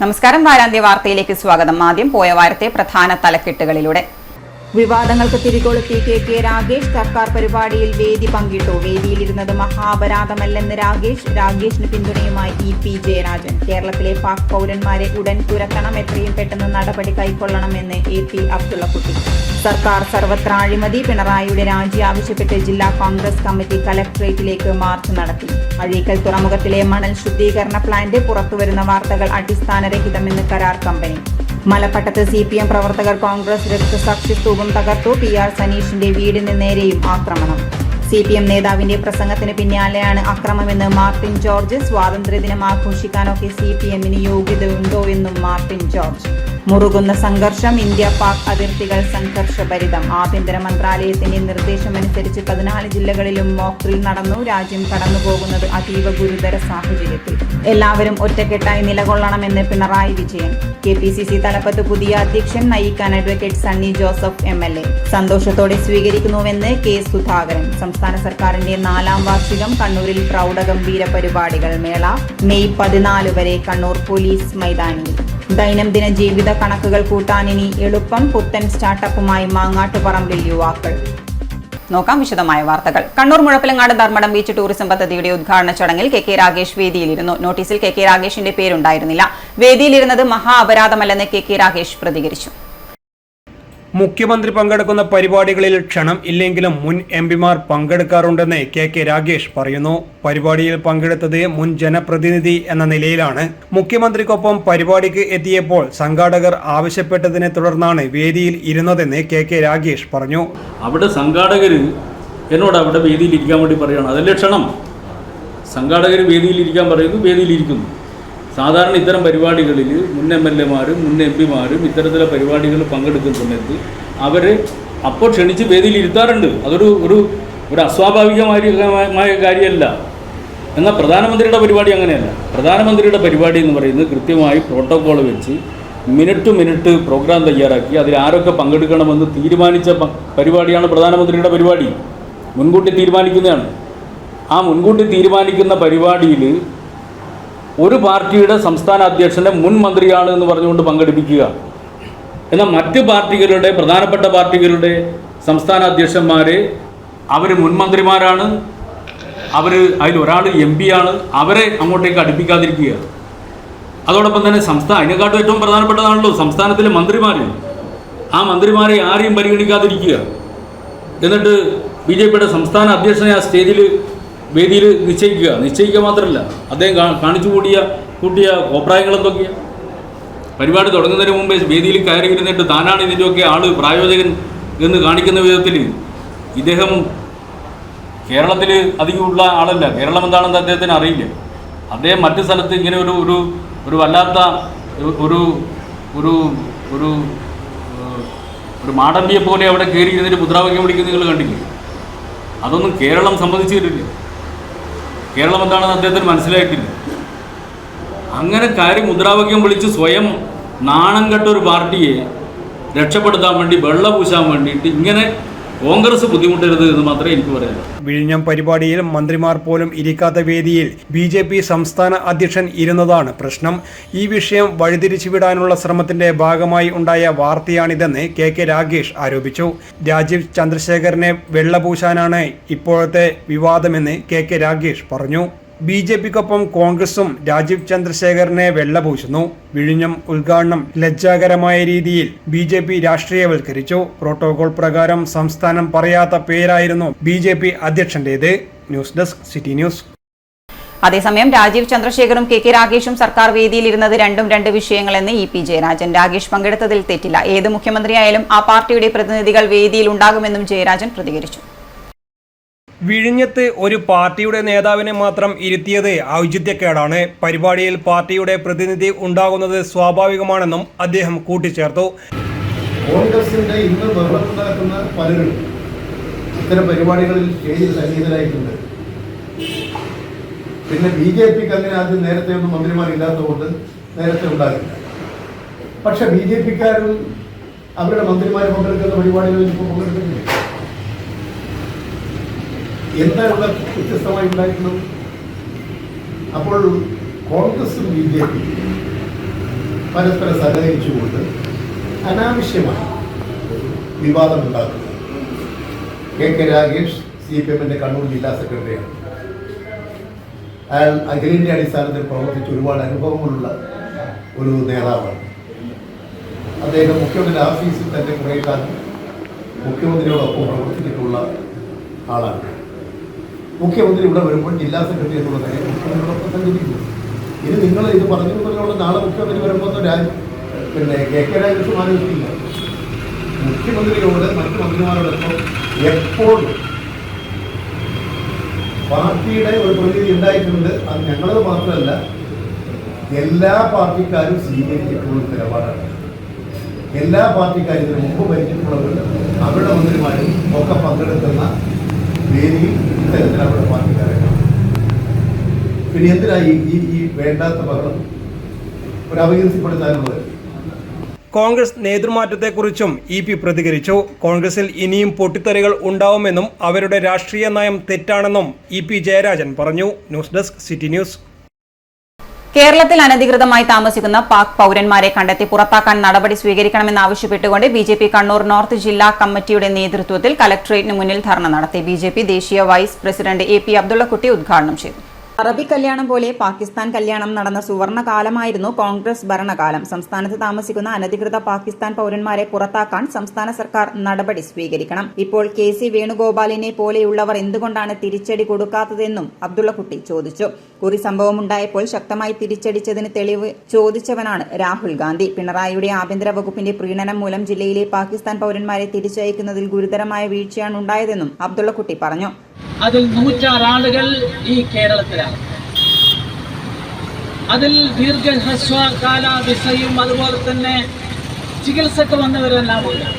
നമസ്കാരം. വാരാന്ത്യ വാർത്തയിലേക്ക് സ്വാഗതം. ആദ്യം പോയ വാരത്തെ പ്രധാന തലക്കെട്ടുകളിലൂടെ. വിവാദങ്ങൾക്ക് തിരികൊളുത്തി കെ രാഗേഷ് സർക്കാർ പരിപാടിയിൽ വേദി പങ്കിട്ടു. വേദിയിലിരുന്നത് മഹാപരാധമല്ലെന്ന് രാഗേഷിന് പിന്തുണയുമായി ഇ.പി. ജയരാജൻ. കേരളത്തിലെ പാക് പൗരന്മാരെ ഉടൻ തുരത്തണം, എത്രയും പെട്ടെന്ന് നടപടി കൈക്കൊള്ളണമെന്ന് എ.പി. അബ്ദുള്ളക്കുട്ടി. സർക്കാർ സർവത്ര അഴിമതി, പിണറായിയുടെ രാജി ആവശ്യപ്പെട്ട് ജില്ലാ കോൺഗ്രസ് കമ്മിറ്റി കലക്ടറേറ്റിലേക്ക് മാർച്ച് നടത്തി. അഴീക്കൽ തുറമുഖത്തിലെ മണൽ ശുദ്ധീകരണ പ്ലാന്റ് പുറത്തുവരുന്ന വാർത്തകൾ അടിസ്ഥാനരഹിതമെന്ന് കരാർ കമ്പനി. മലപ്പട്ടത്ത് CPM പ്രവർത്തകർ കോൺഗ്രസ് രക്തസാക്ഷി സ്തൂപം തകർത്തു. PR സനീഷിന്റെ വീടിന് നേരെയും ആക്രമണം. CPM നേതാവിന്റെ പ്രസംഗത്തിന് പിന്നാലെയാണ് അക്രമമെന്ന് മാർട്ടിൻ ജോർജ്. സ്വാതന്ത്ര്യദിനം ആഘോഷിക്കാനൊക്കെ CPMന് യോഗ്യതയുണ്ടോ എന്നും മാർട്ടിൻ ജോർജ്. മുറുകുന്ന സംഘർഷം, ഇന്ത്യ പാക് അതിർത്തികൾ സംഘർഷഭരിതം. ആഭ്യന്തര മന്ത്രാലയത്തിന്റെ നിർദ്ദേശമനുസരിച്ച് 14 ജില്ലകളിലും മോക്ക് ഡ്രിൽ നടന്നു. രാജ്യം കടന്നുപോകുന്നത് അതീവ ഗുരുതര സാഹചര്യത്തിൽ. എല്ലാവരും ഒറ്റക്കെട്ടായി നിലകൊള്ളണമെന്ന് പിണറായി വിജയൻ. KPCC തലപ്പത്ത് പുതിയ അധ്യക്ഷൻ നയിക്കാൻ അഡ്വക്കേറ്റ് സണ്ണി ജോസഫ് MLA. സന്തോഷത്തോടെ സ്വീകരിക്കുന്നുവെന്ന് K. സുധാകരൻ. സംസ്ഥാന സർക്കാരിന്റെ 4ാം വാർഷികം കണ്ണൂരിൽ പ്രൗഢഗംഭീര പരിപാടികൾ. മേള മെയ് 14 വരെ കണ്ണൂർ പോലീസ് മൈതാനിയിൽ. ദൈനംദിന ജീവിത കണക്കുകൾ കൂട്ടാനിനി എളുപ്പം. പുത്തൻ സ്റ്റാർട്ടപ്പുമായി മാങ്ങാട്ടുപറമ്പിൽ യുവാക്കൾ. നോക്കാം വിശദമായ വാർത്തകൾ. കണ്ണൂർ മുഴപ്പിലങ്ങാട് ധർമ്മടം ബീച്ച് ടൂറിസം പദ്ധതിയുടെ ഉദ്ഘാടന ചടങ്ങിൽ കെ രാഗേഷ് വേദിയിലിരുന്നു. നോട്ടീസിൽ കെ രാഗേഷിന്റെ പേരുണ്ടായിരുന്നില്ല. വേദിയിലിരുന്നത് മഹാ അപരാധമല്ലെന്ന് കെ രാഗേഷ് പ്രതികരിച്ചു. മുഖ്യമന്ത്രി പങ്കെടുക്കുന്ന പരിപാടികളിൽ ക്ഷണം ഇല്ലെങ്കിലും മുൻ MPമാർ പങ്കെടുക്കാറുണ്ടെന്ന് കെ രാഗേഷ് പറയുന്നു. പരിപാടിയിൽ പങ്കെടുത്തത് മുൻ ജനപ്രതിനിധി എന്ന നിലയിലാണ്. മുഖ്യമന്ത്രിക്കൊപ്പം പരിപാടിക്ക് എത്തിയപ്പോൾ സംഘാടകർ ആവശ്യപ്പെട്ടതിനെ തുടർന്നാണ് വേദിയിൽ ഇരുന്നതെന്ന് കെ രാഗേഷ് പറഞ്ഞു. അവിടെ സംഘാടകർ എന്നോട് അവിടെ വേദിയിൽ ഇരിക്കാൻ വേണ്ടി പറയുകയാണ്. അതല്ലേ ക്ഷണം. സംഘാടകർ വേദിയിൽ ഇരിക്കാൻ പറയുന്നു, വേദിയിലിരിക്കുന്നു. സാധാരണ ഇത്തരം പരിപാടികളിൽ മുൻ MLAമാരും മുൻ MPമാരും ഇത്തരത്തിലെ പരിപാടികൾ പങ്കെടുക്കുന്ന സമയത്ത് അപ്പോൾ ക്ഷണിച്ച് വേദിയിൽ ഇരുത്താറുണ്ട്. അതൊരു ഒരു അസ്വാഭാവികമായ കാര്യമല്ല. എന്നാൽ പ്രധാനമന്ത്രിയുടെ പരിപാടി അങ്ങനെയല്ല. പ്രധാനമന്ത്രിയുടെ പരിപാടി എന്ന് പറയുന്നത് കൃത്യമായി പ്രോട്ടോക്കോൾ വെച്ച് മിനിറ്റ് പ്രോഗ്രാം തയ്യാറാക്കി അതിൽ ആരൊക്കെ പങ്കെടുക്കണമെന്ന് തീരുമാനിച്ച പരിപാടിയാണ് പ്രധാനമന്ത്രിയുടെ പരിപാടി. മുൻകൂട്ടി തീരുമാനിക്കുന്നതാണ്. ആ മുൻകൂട്ടി തീരുമാനിക്കുന്ന പരിപാടിയിൽ ഒരു പാർട്ടിയുടെ സംസ്ഥാന അധ്യക്ഷനെ മുൻ മന്ത്രിയാണ് എന്ന് പറഞ്ഞുകൊണ്ട് പങ്കെടുപ്പിക്കുക. എന്നാൽ മറ്റ് പാർട്ടികളുടെ പ്രധാനപ്പെട്ട പാർട്ടികളുടെ സംസ്ഥാന അധ്യക്ഷന്മാരെ അവർ മുൻ മന്ത്രിമാരാണ്, അതിലൊരാൾ MP ആണ്, അവരെ അങ്ങോട്ടേക്ക് അടുപ്പിക്കാതിരിക്കുക. അതോടൊപ്പം തന്നെ അതിനെക്കാട്ടും ഏറ്റവും പ്രധാനപ്പെട്ടതാണല്ലോ സംസ്ഥാനത്തിലെ മന്ത്രിമാർ. ആ മന്ത്രിമാരെ ആരെയും പരിഗണിക്കാതിരിക്കുക. എന്നിട്ട് BJPയുടെ സംസ്ഥാന അധ്യക്ഷനെ ആ വേദിയിൽ നിശ്ചയിക്കുക മാത്രമല്ല, അദ്ദേഹം കാണിച്ചു കൂട്ടിയ കോപ്രായങ്ങൾ എന്തൊക്കെയാണ്. പരിപാടി തുടങ്ങുന്നതിന് മുമ്പേ വേദിയിൽ കയറി ഇരുന്നിട്ട് താനാണ് ഇതിൻ്റെയൊക്കെ പ്രായോജകൻ എന്ന് കാണിക്കുന്ന വിധത്തിൽ ഇദ്ദേഹം കേരളത്തിൽ അധികമുള്ള ആളല്ല. കേരളം എന്താണെന്ന് അദ്ദേഹത്തിന് അറിയില്ല. അദ്ദേഹം മറ്റു സ്ഥലത്ത് ഇങ്ങനെ ഒരു വല്ലാത്ത ഒരു മാടമ്പിയെ പോലെ അവിടെ കയറി ഇരുന്നിട്ട് മുദ്രാവാക്യം വിളിക്കുന്നത് നിങ്ങൾ കണ്ടില്ലേ? അതൊന്നും കേരളം സമ്മതിച്ചിട്ടില്ല. കേരളം എന്താണെന്ന് അദ്ദേഹത്തിന് മനസ്സിലായിട്ടില്ല. അങ്ങനെ കാര്യം മുദ്രാവാക്യം വിളിച്ച് സ്വയം നാണം കെട്ട ഒരു പാർട്ടിയെ രക്ഷപ്പെടുത്താൻ വേണ്ടി വെള്ളപൂശാൻ വേണ്ടിയിട്ട് ഇങ്ങനെ കോൺഗ്രസ് ബുദ്ധിമുട്ടരുത് എന്ന് മാത്രമേ എനിക്ക് പറയാനുള്ളൂ. വിഴിഞ്ഞം പരിപാടിയിൽ മന്ത്രിമാർ പോലും ഇരിക്കാത്ത വേദിയിൽ BJP സംസ്ഥാന അധ്യക്ഷൻ ഇരുന്നതാണ് പ്രശ്നം. ഈ വിഷയം വഴിതിരിച്ചുവിടാനുള്ള ശ്രമത്തിന്റെ ഭാഗമായി ഉണ്ടായ വാർത്തയാണിതെന്ന് കെ രാഗേഷ് ആരോപിച്ചു. രാജീവ് ചന്ദ്രശേഖരനെ വെള്ളപൂശാനാണ് ഇപ്പോഴത്തെ വിവാദമെന്ന് കെ രാഗേഷ് പറഞ്ഞു. BJPക്കൊപ്പം കോൺഗ്രസും രാജീവ് ചന്ദ്രശേഖരനെ വെള്ളപൂശുന്നു. വിഴിഞ്ഞം ഉദ്ഘാടനം ലജ്ജാകരമായ രീതിയിൽ BJP രാഷ്ട്രീയവൽക്കരിച്ചു. പ്രോട്ടോകോൾ പ്രകാരം സംസ്ഥാനം പറയാത്ത പേരായിരുന്നു BJP അധ്യക്ഷന്റേത്. News desk city news. അതേസമയം രാജീവ് ചന്ദ്രശേഖറും കെ രാഗേഷും സർക്കാർ വേദിയിലിരുന്നത് രണ്ട് വിഷയങ്ങളെന്ന് ഇ.പി. ജയരാജൻ. രാഗേഷ് പങ്കെടുത്തതിൽ തെറ്റില്ല. ഏത് മുഖ്യമന്ത്രിയായാലും ആ പാർട്ടിയുടെ പ്രതിനിധികൾ വേദിയിൽ ഉണ്ടാകുമെന്നും ജയരാജൻ പ്രതികരിച്ചു. വിഴിഞ്ഞത്ത് ഒരു പാർട്ടിയുടെ നേതാവിനെ മാത്രം ഇരുത്തിയത് ഔചിത്യക്കേടാണ്. പരിപാടിയിൽ പാർട്ടിയുടെ പ്രതിനിധി ഉണ്ടാകുന്നത് സ്വാഭാവികമാണെന്നും അദ്ദേഹം കൂട്ടിച്ചേർത്തു. കോൺഗ്രസിന്റെ ഇന്ന് നടക്കുന്ന പലരും ഇത്തരം പരിപാടികളിൽ സ്റ്റേജിൽ സന്നിഹിതരായിട്ടുണ്ട്. പിന്നെ BJPക്ക് അങ്ങനെ ആദ്യം നേരത്തെ ഒന്നും മന്ത്രിമാരില്ലാത്തതുകൊണ്ട് നേരത്തെ ഉണ്ടാകില്ല. പക്ഷെ BJPക്കാരും അവരുടെ മന്ത്രിമാർ പങ്കെടുക്കുന്ന പരിപാടികളിൽ ഇപ്പോൾ പങ്കെടുക്കുന്നില്ല. എന്താണ് ഇവിടെ വ്യത്യസ്തമായി ഉണ്ടായിട്ടുള്ളത്? അപ്പോൾ കോൺഗ്രസും BJP പരസ്പരം സഹകരിച്ചുകൊണ്ട് അനാവശ്യമായി വിവാദമുണ്ടാക്കുന്നത്. കെ രാഗേഷ് CPM-ന്റെ കണ്ണൂർ ജില്ലാ സെക്രട്ടറിയാണ്. അയാൾ അഖിലേന്ത്യാ അടിസ്ഥാനത്തിൽ പ്രവർത്തിച്ച് ഒരുപാട് അനുഭവങ്ങളുള്ള ഒരു നേതാവാണ്. അദ്ദേഹം മുഖ്യമന്ത്രി ഓഫീസിൽ തന്നെ കുറേ കാലം മുഖ്യമന്ത്രിയോടൊപ്പം പ്രവർത്തിച്ചിട്ടുള്ള ആളാണ്. മുഖ്യമന്ത്രി ഇവിടെ വരുമ്പോൾ ജില്ലാ സെക്രട്ടറി എന്നുള്ള കാര്യം മുഖ്യമന്ത്രിയോടൊപ്പം സഞ്ചരിക്കുന്നു. ഇനി നിങ്ങൾ ഇത് പറഞ്ഞതുപോലെയുള്ള നാളെ മുഖ്യമന്ത്രി വരുമ്പോൾ കെ രാജേഷ് ആലോചിക്കില്ല. മുഖ്യമന്ത്രിയോട് മറ്റു മന്ത്രിമാരോടൊപ്പം എപ്പോഴും പാർട്ടിയുടെ ഒരു പ്രതിനിധി ഉണ്ടായിട്ടുണ്ട്. അത് ഞങ്ങളത് മാത്രമല്ല, എല്ലാ പാർട്ടിക്കാരും സ്വീകരിച്ചിട്ടുള്ള നിലപാടാണ്. എല്ലാ പാർട്ടിക്കാരും ഇതിന് മുമ്പ് ഭരിച്ചിട്ടുള്ളവർ അവരുടെ മന്ത്രിമാരും ഒക്കെ പങ്കെടുക്കുന്ന വേദിയിൽ ഇത്തരത്തിൽ അവരുടെ പാർട്ടിക്കാരെ കാണും. പിന്നെ എന്തിനായി ഈ വേണ്ടാത്ത ബഹളം ഒരു അപകീർത്തിപ്പെടുത്താനുള്ളത്? കോൺഗ്രസ് നേതൃമാറ്റത്തെക്കുറിച്ചും EP പ്രതികരിച്ചു. കോൺഗ്രസിൽ ഇനിയും പൊട്ടിത്തെറികൾ ഉണ്ടാവുമെന്നും അവരുടെ രാഷ്ട്രീയ നയം തെറ്റാണെന്നും EP ജയരാജൻ പറഞ്ഞു. News desk city news. കേരളത്തിൽ അനധികൃതമായി താമസിക്കുന്ന പാക് പൗരന്മാരെ കണ്ടെത്തി പുറത്താക്കാൻ നടപടി സ്വീകരിക്കണമെന്നാവശ്യപ്പെട്ടുകൊണ്ട് BJP കണ്ണൂർ നോർത്ത് ജില്ലാ കമ്മിറ്റിയുടെ നേതൃത്വത്തിൽ കലക്ടറേറ്റിന് മുന്നിൽ ധർണ നടത്തി. BJP ദേശീയ വൈസ് പ്രസിഡന്റ് AP അബ്ദുള്ളക്കുട്ടി ഉദ്ഘാടനം ചെയ്തു. അറബി കല്യാണം പോലെ പാകിസ്ഥാൻ കല്യാണം നടന്ന സുവർണ കാലമായിരുന്നു കോൺഗ്രസ് ഭരണകാലം. സംസ്ഥാനത്ത് താമസിക്കുന്ന അനധികൃത പാകിസ്ഥാൻ പൗരന്മാരെ പുറത്താക്കാൻ സംസ്ഥാന സർക്കാർ നടപടി സ്വീകരിക്കണം. ഇപ്പോൾ KC വേണുഗോപാലിനെ പോലെയുള്ളവർ എന്തുകൊണ്ടാണ് തിരിച്ചടി കൊടുക്കാത്തതെന്നും അബ്ദുള്ളക്കുട്ടി ചോദിച്ചു. കുറി സംഭവമുണ്ടായപ്പോൾ ശക്തമായി തിരിച്ചടിച്ചതിന് തെളിവ് ചോദിച്ചവനാണ് രാഹുൽ ഗാന്ധി. പിണറായിയുടെ ആഭ്യന്തര വകുപ്പിന്റെ പ്രീണനം മൂലം ജില്ലയിലെ പാകിസ്ഥാൻ പൗരന്മാരെ തിരിച്ചയക്കുന്നതിൽ ഗുരുതരമായ വീഴ്ചയാണ് ഉണ്ടായതെന്നും അബ്ദുള്ളക്കുട്ടി പറഞ്ഞു. അതിൽ 106 ആളുകൾ ഈ കേരളത്തിലാണ്. അതിൽ ദീർഘഹ്രസ്വകാല വിസയും അതുപോലെ തന്നെ ചികിത്സക്ക് വന്നവരെല്ലാം ഉണ്ട്.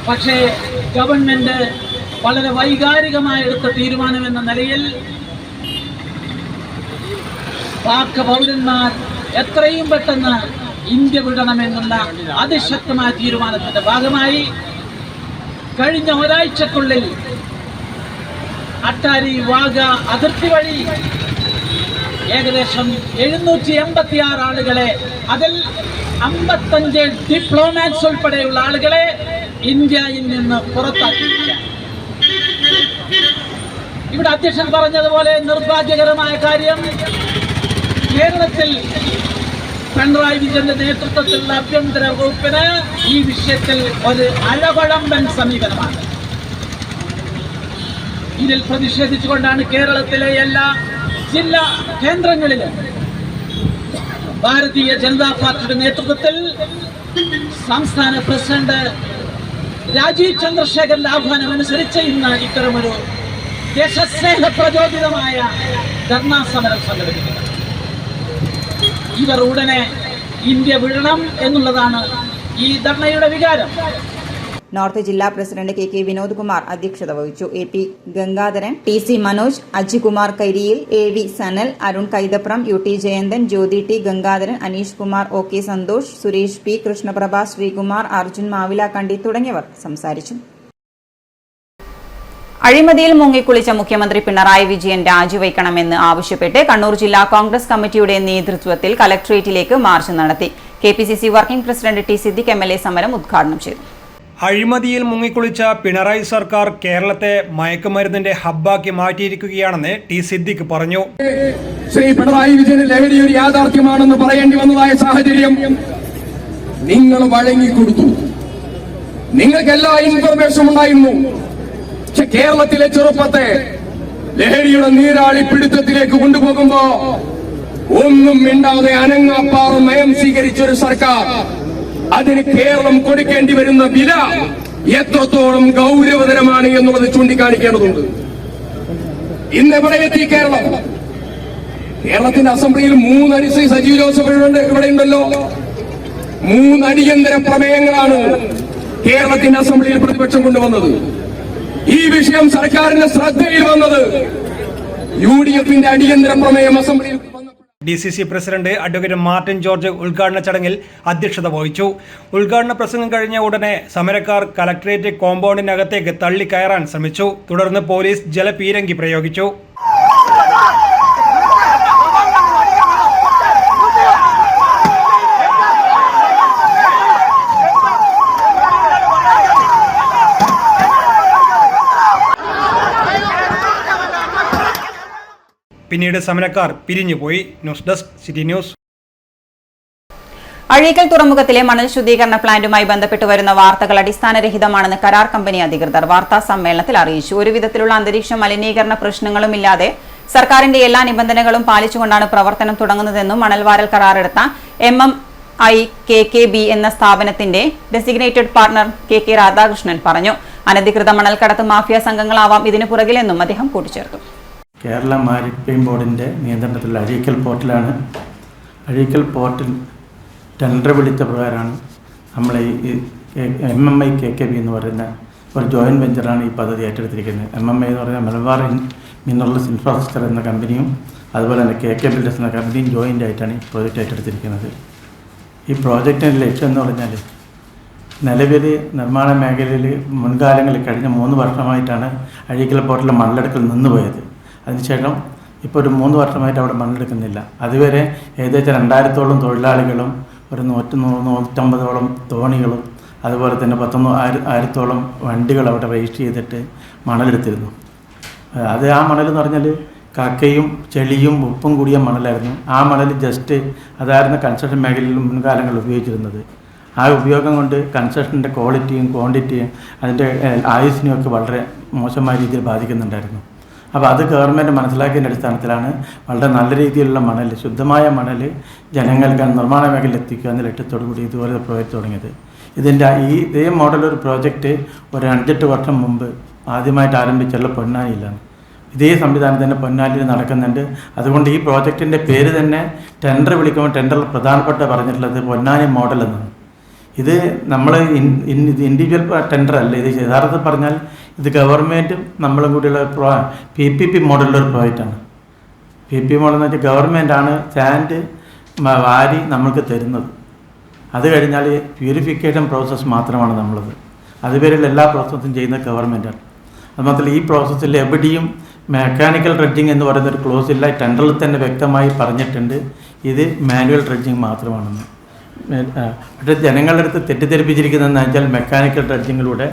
പക്ഷേ ഗവൺമെന്റ് വളരെ വൈകാരികമായി എടുത്ത തീരുമാനമെന്ന നിലയിൽ പാക് പൗരന്മാർ എത്രയും പെട്ടെന്ന് ഇന്ത്യ വിടണമെന്നുള്ള അതിശക്തമായ തീരുമാനത്തിന്റെ ഭാഗമായി കഴിഞ്ഞ ഒരാഴ്ചക്കുള്ളിൽ അട്ടാരി വാഗ അതിർത്തി വഴി ഏകദേശം 786 ആളുകളെ, അതിൽ 55 ഡിപ്ലോമാറ്റ്സ് ഉൾപ്പെടെയുള്ള ആളുകളെ ഇന്ത്യയിൽ നിന്ന് പുറത്താക്കിയിരിക്കുകയാണ്. ഇവിടെ അധ്യക്ഷൻ പറഞ്ഞതുപോലെ നിർഭാഗ്യകരമായ കാര്യം, കേരളത്തിൽ പിണറായി വിജയന്റെ നേതൃത്വത്തിലുള്ള ആഭ്യന്തര വകുപ്പിന് ഈ വിഷയത്തിൽ ഒരു അഴകുഴമ്പൻ സമീപനമാണ്. ഇതിൽ പ്രതിഷേധിച്ചുകൊണ്ടാണ് കേരളത്തിലെ എല്ലാ ജില്ലാ കേന്ദ്രങ്ങളിലും ഭാരതീയ ജനതാ പാർട്ടിയുടെ നേതൃത്വത്തിൽ സംസ്ഥാന പ്രസിഡന്റ് രാജീവ് ചന്ദ്രശേഖരന്റെ ആഹ്വാനമനുസരിച്ച് ഇന്ന് ഇത്തരമൊരു ദേശസ്നേഹ പ്രചോദിതമായ ധർണാ സമരം സംഘടിപ്പിക്കുന്നത്. ഇവർ ഉടനെ ഇന്ത്യ വിടണം എന്നുള്ളതാണ് ഈ ധർണയുടെ വികാരം. നോർത്ത് ജില്ലാ പ്രസിഡന്റ് KK വിനോദ് കുമാർ അധ്യക്ഷത വഹിച്ചു. AP ഗംഗാധരൻ, TC മനോജ്, അജികുമാർ കരിയിൽ, AV സനൽ, അരുൺ കൈതപ്രം, UT ജയന്തൻ, ജ്യോതി T Gangadharan, Aneesh Kumar, OK Santhosh, Suresh P, Krishnaprabha, Sreekumar, Arjun മാവിലാക്കണ്ടി തുടങ്ങിയവർ സംസാരിച്ചു. അഴിമതിയിൽ മുങ്ങിക്കുളിച്ച മുഖ്യമന്ത്രി പിണറായി വിജയൻ രാജിവയ്ക്കണമെന്ന് ആവശ്യപ്പെട്ട് കണ്ണൂർ ജില്ലാ കോൺഗ്രസ് കമ്മിറ്റിയുടെ നേതൃത്വത്തിൽ കലക്ടറേറ്റിലേക്ക് മാർച്ച് നടത്തി. KPCC working president T Siddique MLA സമരം ഉദ്ഘാടനം ചെയ്തു. അഴിമതിയിൽ മുങ്ങിക്കുളിച്ച പിണറായി സർക്കാർ കേരളത്തെ മയക്കുമരുന്നിന്റെ ഹബ്ബാക്കി മാറ്റിയിരിക്കുകയാണെന്ന് T സിദ്ദിഖ് പറഞ്ഞു. ശ്രീ പിണറായി വിജയൻ ലഹരി ഒരു യാഥാർത്ഥ്യമാണെന്ന് പറയേണ്ടി വന്നതായ സാഹചര്യം നിങ്ങൾ വഴങ്ങിക്കൊടുത്തു. നിങ്ങൾക്ക് എല്ലാ ഇൻഫർമേഷനും ഉണ്ടായിരുന്നു. പക്ഷെ കേരളത്തിലെ ചെറുപ്പത്തെ ലഹരിയുടെ നീരാളി പിടുത്തത്തിലേക്ക് കൊണ്ടുപോകുമ്പോ ഒന്നും മിണ്ടാതെ അനങ്ങാപ്പാറും നയം സ്വീകരിച്ച ഒരു സർക്കാർ, അതിന് കേരളം കൊടുക്കേണ്ടി വരുന്ന വില എത്രത്തോളം ഗൗരവതരമാണ് എന്നുള്ളത് ചൂണ്ടിക്കാണിക്കേണ്ടതുണ്ട്. ഇന്ന് എവിടെ എത്തി കേരളം? കേരളത്തിന്റെ അസംബ്ലിയിൽ 3 അടി ശ്രീ സജീവ് ജോസഫ് ഇവിടെ ഉണ്ടല്ലോ. 3 അടിയന്തര പ്രമേയങ്ങളാണ് കേരളത്തിന്റെ അസംബ്ലിയിൽ പ്രതിപക്ഷം കൊണ്ടുവന്നത്. ഈ വിഷയം സർക്കാരിന്റെ ശ്രദ്ധയിൽ വന്നത് UDF-ന്റെ അടിയന്തര പ്രമേയം അസംബ്ലിയിൽ DCC president advocate Martin George ഉദ്ഘാടന ചടങ്ങിൽ അധ്യക്ഷത വഹിച്ചു. ഉദ്ഘാടന പ്രസംഗം കഴിഞ്ഞ ഉടനെ സമരക്കാർ കലക്ടറേറ്റ് കോമ്പൗണ്ടിനകത്തേക്ക് തള്ളിക്കയറാൻ ശ്രമിച്ചു. തുടർന്ന് പോലീസ് ജലപീരങ്കി പ്രയോഗിച്ചു. പിന്നീട് സമരക്കാർ പിരിഞ്ഞുപോയി. News desk city news. Azhikkal തുറമുഖത്തിലെ മണൽ ശുദ്ധീകരണ പ്ലാന്റുമായി ബന്ധപ്പെട്ട് വരുന്ന വാർത്തകൾ അടിസ്ഥാനരഹിതമാണെന്ന് കരാർ കമ്പനി അധികൃതർ വാർത്താ സമ്മേളനത്തിൽ അറിയിച്ചു. ഒരു വിധത്തിലുള്ള അന്തരീക്ഷ മലിനീകരണ പ്രശ്നങ്ങളുമില്ലാതെ സർക്കാരിന്റെ എല്ലാ നിബന്ധനകളും പാലിച്ചുകൊണ്ടാണ് പ്രവർത്തനം തുടങ്ങുന്നതെന്നും മണൽവാരൽ കരാറെടുത്ത MMIKKB എന്ന സ്ഥാപനത്തിന്റെ ഡെസിഗ്നേറ്റഡ് പാർട്ണർ KK രാധാകൃഷ്ണൻ പറഞ്ഞു. അനധികൃത മണൽക്കടത്ത് മാഫിയ സംഘങ്ങളാവാം ഇതിനു പുറകിലെന്നും അദ്ദേഹം കൂട്ടിച്ചേർത്തു. കേരള മാരിടൈം ബോർഡിന്റെ നിയന്ത്രണത്തിലുള്ള അഴീക്കൽ പോർട്ടിലാണ്. അഴീക്കൽ പോർട്ടിൽ ടെൻഡർ വിളിച്ച പ്രകാരമാണ് നമ്മൾ ഈ MMIKKB എന്ന് പറയുന്ന ഒരു ജോയിൻറ്റ് വെഞ്ചറാണ് ഈ പദ്ധതി ഏറ്റെടുത്തിരിക്കുന്നത്. MMI എന്ന് പറഞ്ഞാൽ മലബാർ മിനറൽസ് ഇൻഫ്രാസ്ട്രക്ചർ എന്ന കമ്പനിയും അതുപോലെ തന്നെ KK ബിൽഡേഴ്സ് എന്ന കമ്പനിയും ജോയിൻ്റ് ആയിട്ടാണ് ഈ പ്രോജക്റ്റ് ഏറ്റെടുത്തിരിക്കുന്നത്. ഈ പ്രോജക്റ്റിൻ്റെ ലക്ഷ്യം എന്ന് പറഞ്ഞാൽ നിലവിൽ നിർമ്മാണ മേഖലയിൽ മുൻകാലങ്ങളിൽ കഴിഞ്ഞ 3 വർഷമായിട്ടാണ് അഴീക്കൽ പോർട്ടിലെ മണലെടുക്കൽ നിന്നുപോയത്. അതിനുശേഷം ഇപ്പോൾ ഒരു 3 വർഷമായിട്ട് അവിടെ മണ്ണെടുക്കുന്നില്ല. അതുവരെ ഏകദേശം 2000-ഓളം തൊഴിലാളികളും ഒരു 150-ഓളം തോണികളും അതുപോലെ തന്നെ 10,000-ഓളം വണ്ടികൾ അവിടെ രജിസ്റ്റർ ചെയ്തിട്ട് മണലെടുത്തിരുന്നു. ആ മണലെന്ന് പറഞ്ഞാൽ കക്കയും ചെളിയും ഉപ്പും കൂടിയ മണലായിരുന്നു. ആ മണൽ ജസ്റ്റ് അതായിരുന്നു കൺസ്ട്രക്ഷൻ മേഖലയിൽ മുൻകാലങ്ങളിൽ ഉപയോഗിച്ചിരുന്നത്. ആ ഉപയോഗം കൊണ്ട് കൺസ്ട്രക്ഷൻ്റെ ക്വാളിറ്റിയും ക്വാണ്ടിറ്റിയും അതിൻ്റെ ആയുസ്സിനെയൊക്കെ വളരെ മോശമായ രീതിയിൽ ബാധിക്കുന്നുണ്ടായിരുന്നു. അപ്പോൾ അത് ഗവൺമെൻറ് മനസ്സിലാക്കിയതിൻ്റെ അടിസ്ഥാനത്തിലാണ് വളരെ നല്ല രീതിയിലുള്ള മണൽ, ശുദ്ധമായ മണൽ ജനങ്ങൾക്ക് നിർമ്മാണ മേഖലയിൽ എത്തിക്കുക എന്ന ലക്ഷ്യത്തോടു കൂടി ഇതുപോലെ പ്രോജക്റ്റ് തുടങ്ങിയത്. ഇതേ മോഡൽ ഒരു പ്രോജക്റ്റ് ഒരു 5-8 വർഷം മുമ്പ് ആദ്യമായിട്ട് ആരംഭിച്ചുള്ള പൊന്നാനിയിലാണ്. ഇതേ സംവിധാനം തന്നെ പൊന്നാനിയിൽ നടക്കുന്നുണ്ട്. അതുകൊണ്ട് ഈ പ്രോജക്റ്റിൻ്റെ പേര് തന്നെ ടെൻഡർ വിളിക്കുമ്പോൾ ടെൻഡറിൽ പ്രധാനപ്പെട്ട പറഞ്ഞിട്ടുള്ളത് പൊന്നാനി മോഡൽ എന്നാണ്. ഇത് നമ്മൾ ഇൻഡിവിജ്വൽ ടെൻഡർ അല്ല. ഇത് യഥാർത്ഥത്തിൽ പറഞ്ഞാൽ ഇത് ഗവൺമെൻറ്റും നമ്മളും കൂടിയുള്ള PPP മോഡലിലൊരു പ്രോജക്റ്റാണ്. PPP മോഡൽ എന്ന് വെച്ചാൽ ഗവൺമെൻറ്റാണ് സാൻഡ് വാരി നമ്മൾക്ക് തരുന്നത്. അത് കഴിഞ്ഞാൽ പ്യൂരിഫിക്കേഷൻ പ്രോസസ്സ് മാത്രമാണ് നമ്മളത്. അതുവരെയുള്ള എല്ലാ പ്രോസസ്സും ചെയ്യുന്നത് ഗവൺമെൻറ്റാണ്. അതുമാത്രമല്ല ഈ പ്രോസസ്സിൽ എവിടെയും മെക്കാനിക്കൽ ഡ്രഡ്ജിങ് എന്ന് പറയുന്നൊരു ക്ലോസ് ഇല്ല. ടെൻഡറിൽ തന്നെ വ്യക്തമായി പറഞ്ഞിട്ടുണ്ട് ഇത് മാനുവൽ ഡ്രഡ്ജിങ് മാത്രമാണെന്ന്. പക്ഷേ ജനങ്ങളുടെ അടുത്ത് തെറ്റിദ്ധരിപ്പിച്ചിരിക്കുന്നതെന്ന് വെച്ചാൽ മെക്കാനിക്കൽ ഡ്രഡ്ജിങ്ങിലൂടെ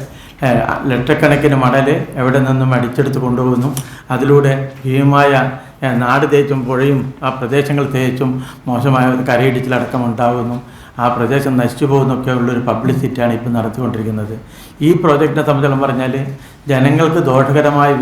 ലക്ഷക്കണക്കിന് മണൽ എവിടെ നിന്നും അടിച്ചെടുത്ത് കൊണ്ടുപോകുന്നു. അതിലൂടെ ഭീമമായ നാട് തേച്ചും പുഴയും ആ പ്രദേശങ്ങൾ തേച്ചും മോശമായ കരയിടിച്ചിലടക്കം ഉണ്ടാകുന്നു. ആ പ്രദേശം നശിച്ചു പോകുന്നൊക്കെ ഉള്ളൊരു പബ്ലിസിറ്റിയാണ് ഇപ്പോൾ നടത്തിക്കൊണ്ടിരിക്കുന്നത്. ഈ പ്രോജക്റ്റിനെ സംബന്ധിച്ചോളം പറഞ്ഞാൽ ജനങ്ങൾക്ക് ദോഷകരമായി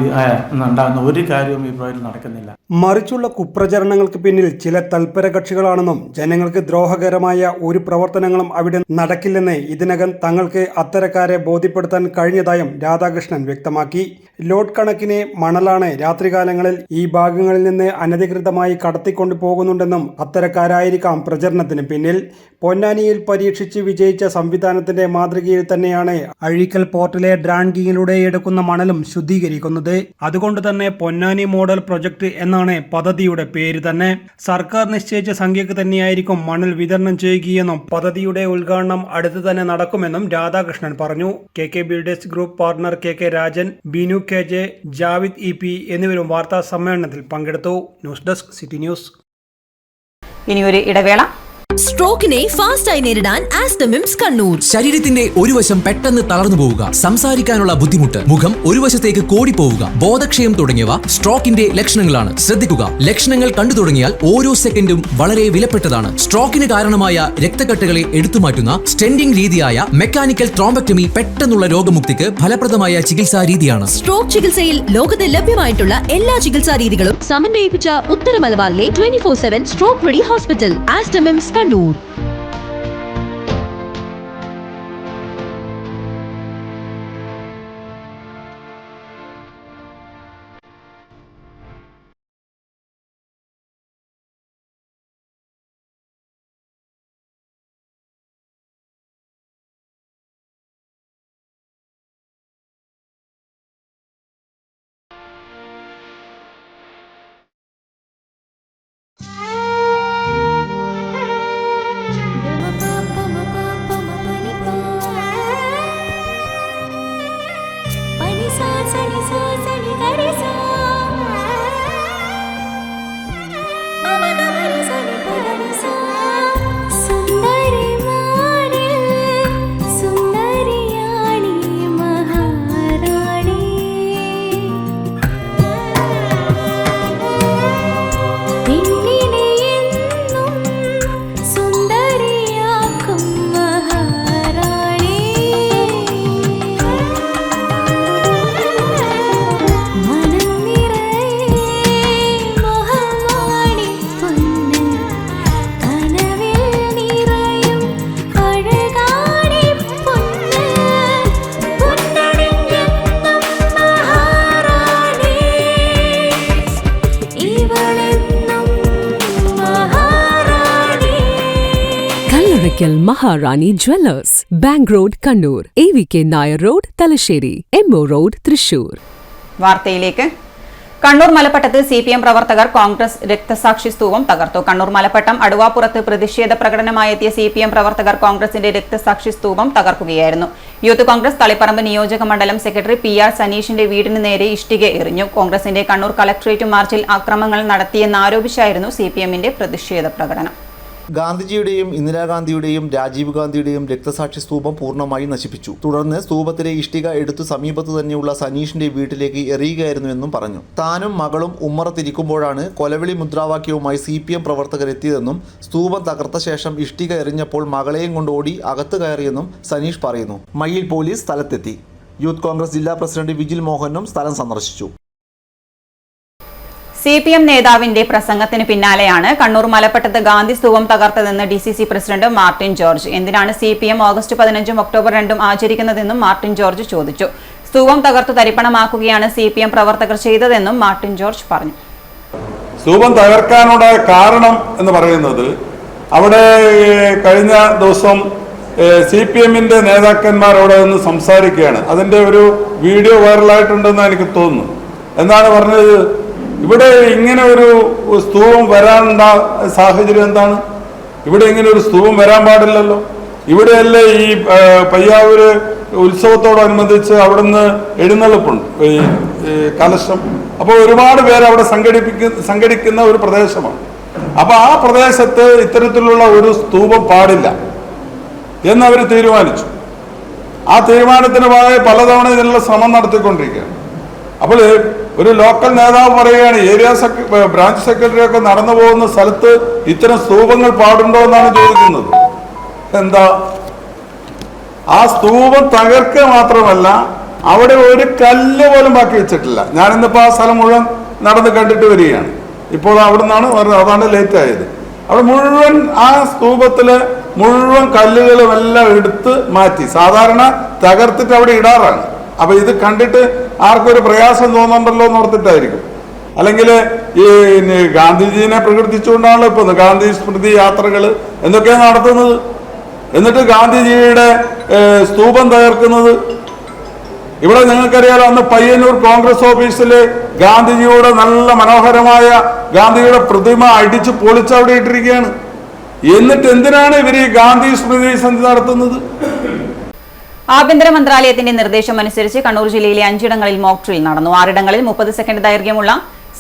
ഉണ്ടാകുന്ന ഒരു കാര്യവും ഈ പ്രോജക്റ്റിൽ നടക്കുന്നില്ല. മറിച്ചുള്ള കുപ്രചരണങ്ങൾക്ക് പിന്നിൽ ചില തൽപര കക്ഷികളാണെന്നും ജനങ്ങൾക്ക് ദ്രോഹകരമായ ഒരു പ്രവർത്തനങ്ങളും അവിടെ നടക്കില്ലെന്ന് ഇതിനകം തങ്ങൾക്ക് അത്തരക്കാരെ ബോധ്യപ്പെടുത്താൻ കഴിഞ്ഞതായും രാധാകൃഷ്ണൻ വ്യക്തമാക്കി. ലോഡ് കണക്കിന് മണലാണ് രാത്രികാലങ്ങളിൽ ഈ ഭാഗങ്ങളിൽ നിന്ന് അനധികൃതമായി കടത്തിക്കൊണ്ടു പോകുന്നുണ്ടെന്നും അത്തരക്കാരായിരിക്കാം പ്രചരണത്തിന് പിന്നിൽ. പൊന്നാനിയിൽ പരീക്ഷിച്ച് വിജയിച്ച സംവിധാനത്തിന്റെ മാതൃകയിൽ തന്നെയാണ് അഴീക്കൽ പോർട്ടിലെ ഡ്രാങ്കിങ്ങിലൂടെ എടുക്കുന്ന മണലും ശുദ്ധീകരിക്കുന്നത്. അതുകൊണ്ട് തന്നെ പൊന്നാനി മോഡൽ പ്രൊജക്ട് എന്നാണ് പദ്ധതിയുടെ പേര് തന്നെ. സർക്കാർ നിശ്ചയിച്ച സംഖ്യക്ക് തന്നെയായിരിക്കും മണൽ വിതരണം ചെയ്യുകയെന്നും പദ്ധതിയുടെ ഉദ്ഘാടനം അടുത്ത് തന്നെ നടക്കുമെന്നും രാധാകൃഷ്ണൻ പറഞ്ഞു. KK builders group partner KK Rajan, Binu KJ, Javid EP എന്നിവരും വാർത്താ സമ്മേളനത്തിൽ പങ്കെടുത്തു. News desk city news. ഇനിയൊരു ഇടവേള. സ്ട്രോക്കിനെ ഫാസ്റ്റായി നേരിടാൻ ആസ്റ്റമിംസ് കണ്ണൂർ. ശരീരത്തിന്റെ ഒരു വശം പെട്ടെന്ന് തളർന്നു പോവുക, സംസാരിക്കാനുള്ള ബുദ്ധിമുട്ട്, മുഖം ഒരു വശത്തേക്ക് കോടിപ്പോവുക, ബോധക്ഷയം തുടങ്ങിയവ സ്ട്രോക്കിന്റെ ലക്ഷണങ്ങളാണ്. ശ്രദ്ധിക്കുക, ലക്ഷണങ്ങൾ കണ്ടു തുടങ്ങിയാൽ ഓരോ സെക്കൻഡും വളരെ വിലപ്പെട്ടതാണ്. സ്ട്രോക്കിന് കാരണമായ രക്തക്കെട്ടുകളെ എടുത്തുമാറ്റുന്ന സ്റ്റെൻഡിംഗ് രീതിയായ മെക്കാനിക്കൽ ത്രോംബക്ടമി പെട്ടെന്നുള്ള രോഗമുക്തിക്ക് ഫലപ്രദമായ ചികിത്സാ രീതിയാണ്. സ്ട്രോക്ക് ചികിത്സയിൽ ലോകത്ത് ലഭ്യമായിട്ടുള്ള എല്ലാ ചികിത്സാ രീതികളും സമന്വയിപ്പിച്ച ഉത്തര മലബാറിലെ 24/7 stroke ready hospital Aster MIMS Kannur. Irikal Maharani Jewellers, Bank Road, Kannur, AVK Nair Road, Talasheri, MO Road, Thrissur. വാർത്തയിലേക്ക്. കണ്ണൂർ മലപ്പട്ടത്ത് CPM പ്രവർത്തകർ കോൺഗ്രസ് രക്തസാക്ഷി സ്തൂപം തകർത്തു. കണ്ണൂർ മലപ്പട്ടം അടുവാപ്പുറത്ത് പ്രതിഷേധ പ്രകടനമായെത്തിയ CPM പ്രവർത്തകർ കോൺഗ്രസിന്റെ രക്തസാക്ഷി സ്തൂപം തകർക്കുകയായിരുന്നു. യൂത്ത് കോൺഗ്രസ് തളിപ്പറമ്പ് നിയോജക മണ്ഡലം സെക്രട്ടറി PR സനീഷിന്റെ വീടിന് നേരെ ഇഷ്ടിക എറിഞ്ഞു. കോൺഗ്രസിന്റെ കണ്ണൂർ കളക്ടറേറ്റ് മാർച്ചിൽ ആക്രമണങ്ങൾ നടത്തിയെന്നാരോപിച്ചായിരുന്നു CPMന്റെ പ്രതിഷേധ പ്രകടനം. ഗാന്ധിജിയുടെയും ഇന്ദിരാഗാന്ധിയുടെയും രാജീവ് ഗാന്ധിയുടെയും രക്തസാക്ഷി സ്തൂപം പൂർണ്ണമായി നശിപ്പിച്ചു. തുടർന്ന് സ്തൂപത്തിലെ ഇഷ്ടിക എടുത്തു സമീപത്ത് തന്നെയുള്ള സനീഷിന്റെ വീട്ടിലേക്ക് എറിയുകയായിരുന്നുവെന്നും പറഞ്ഞു. താനും മകളും ഉമ്മറത്തിരിക്കുമ്പോഴാണ് കൊലവിളി മുദ്രാവാക്യവുമായി CPM പ്രവർത്തകരെത്തിയതെന്നും സ്തൂപം തകർത്ത ശേഷം ഇഷ്ടിക എറിഞ്ഞപ്പോൾ മകളെയും കൊണ്ട് ഓടി അകത്ത് കയറിയെന്നും സനീഷ് പറയുന്നു. മയ്യിൽ പോലീസ് സ്ഥലത്തെത്തി. യൂത്ത് കോൺഗ്രസ് ജില്ലാ പ്രസിഡന്റ് വിജിൽ മോഹനും സ്ഥലം സന്ദർശിച്ചു. CPM നേതാവിന്റെ പ്രസംഗത്തിന് പിന്നാലെയാണ് കണ്ണൂർ മലപ്പട്ടത്ത് ഗാന്ധി സ്തൂപം തകർത്തതെന്ന് DCC പ്രസിഡന്റ് മാർട്ടിൻ ജോർജ്. എന്തിനാണ് CPM ഓഗസ്റ്റ് 15 ഒക്ടോബർ 2 ആചരിക്കുന്നതെന്നും മാർട്ടിൻ ജോർജ് ചോദിച്ചു. സ്തൂപം തകർത്തു തരിപ്പണമാക്കുകയാണ് CPM പ്രവർത്തകർ ചെയ്തതെന്നും മാർട്ടിൻ ജോർജ് പറഞ്ഞു. സ്തൂപം തകർക്കാനുള്ള കാരണം എന്ന് പറയുന്നത് അവിടെ കഴിഞ്ഞ ദിവസം CPMന്റെ നേതാക്കന്മാർ അവിടെ നിന്ന് സംസാരിക്കുകയാണ്. അതിന്റെ ഒരു വീഡിയോ വൈറലായിട്ടുണ്ടെന്ന് എനിക്ക് തോന്നുന്നു. എന്താണ് പറഞ്ഞത്? ഇവിടെ ഇങ്ങനെ ഒരു സ്തൂപം വരാനുള്ള സാഹചര്യം എന്താണ്? ഇവിടെ ഇങ്ങനെ ഒരു സ്തൂപം വരാൻ പാടില്ലല്ലോ. ഇവിടെയല്ലേ ഈ പയ്യാവൂര് ഉത്സവത്തോടനുബന്ധിച്ച് അവിടുന്ന് എഴുന്നള്ളിപ്പുണ്ട്, ഈ കലശം. അപ്പോൾ ഒരുപാട് പേര് അവിടെ സംഘടിക്കുന്ന ഒരു പ്രദേശമാണ്. അപ്പോൾ ആ പ്രദേശത്ത് ഇത്തരത്തിലുള്ള ഒരു സ്തൂപം പാടില്ല എന്നവർ തീരുമാനിച്ചു. ആ തീരുമാനത്തിന് ഭാഗമായി പലതവണ ഇതിനുള്ള ശ്രമം നടത്തിക്കൊണ്ടിരിക്കുകയാണ്. അപ്പോൾ ഒരു ലോക്കൽ നേതാവ് പറയുകയാണ്, ബ്രാഞ്ച് സെക്രട്ടറി ഒക്കെ നടന്നു പോകുന്ന സ്ഥലത്ത് ഇത്തരം സ്തൂപങ്ങൾ പാടുണ്ടോ എന്നാണ് ചോദിക്കുന്നത്. എന്താ, ആ സ്തൂപം തകർക്കുക മാത്രമല്ല അവിടെ ഒരു കല്ല് പോലും ബാക്കി വെച്ചിട്ടില്ല. ഞാനിന്നിപ്പോൾ ആ സ്ഥലം മുഴുവൻ നടന്ന് കണ്ടിട്ട് വരികയാണ്. ഇപ്പോൾ അവിടെ നിന്നാണ് പറഞ്ഞത്, അതാണ് ലേറ്റ് ആയത്. അവിടെ മുഴുവൻ ആ സ്തൂപത്തില് മുഴുവൻ കല്ലുകളും എല്ലാം എടുത്ത് മാറ്റി. സാധാരണ തകർത്തിട്ട് അവിടെ ഇടാറാണ്. അപ്പൊ ഇത് കണ്ടിട്ട് ആർക്കൊരു പ്രയാസം തോന്നുന്നുണ്ടല്ലോ എന്ന് ഓർത്തിട്ടായിരിക്കും. അല്ലെങ്കിൽ ഈ ഗാന്ധിജീനെ പ്രകീർത്തിച്ചുകൊണ്ടാണല്ലോ ഇപ്പൊ ഗാന്ധി സ്മൃതി യാത്രകൾ എന്തൊക്കെയാണ് നടത്തുന്നത്. എന്നിട്ട് ഗാന്ധിജിയുടെ സ്തൂപം തകർക്കുന്നത്. ഇവിടെ നിങ്ങൾക്കറിയാലോ, അന്ന് പയ്യന്നൂർ കോൺഗ്രസ് ഓഫീസില് ഗാന്ധിജിയുടെ നല്ല മനോഹരമായ ഗാന്ധിജിയുടെ പ്രതിമ അടിച്ച് പൊളിച്ചവിടെ ഇട്ടിരിക്കുകയാണ്. എന്നിട്ട് എന്തിനാണ് ഇവർ ഈ ഗാന്ധി സ്മൃതി സന്ധി നടത്തുന്നത്? ആഭ്യന്തര മന്ത്രാലയത്തിന്റെ നിർദ്ദേശമനുസരിച്ച് കണ്ണൂർ ജില്ലയിലെ 5 ഇടങ്ങളിൽ മോക്ക് ഡ്രിൽ നടന്നു. 6 ഇടങ്ങളിൽ 30 സെക്കൻഡ് ദൈർഘ്യമുള്ള